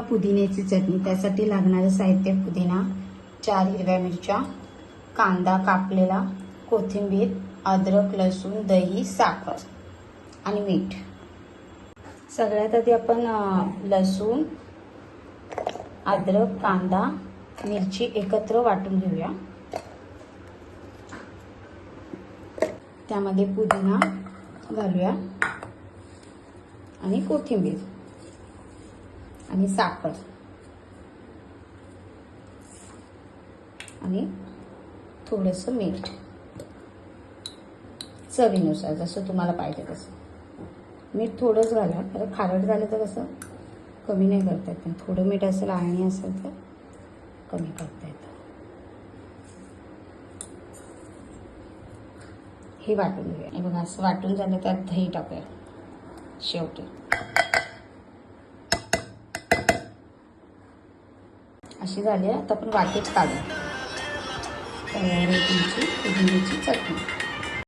पुदिन्याची चटणी, त्यासाठी लागणारे साहित्य: पुदिना, 4 हिरव्या मिरच्या, कांदा कापलेला, कोथिंबीर, अद्रक, लसूण, दही, साखर आणि मीठ. सगळ्यात आधी आपण लसूण, अद्रक, कांदा, मिरची एकत्र वाटून घेऊया. त्यामध्ये पुदिना घालूया आणि कोथिंबीर आणि साखर आणि थोडंसं मीठ चवीनुसार, जसं तुम्हाला पाहिजे तसं. मीठ थोडंच घाला, कारण खारट झालं तर कसं कमी नाही करता येत. थोडं मीठ असेल आणि असेल तर कमी करता येतं. हे वाटून घेऊया. हे बघा, असं वाटून झालं. त्यात दही टाकूया शेवटी. अशी झाली. आता आपण वाटीत काढू. तयार आहे तुमची पुदिन्याची चटणी.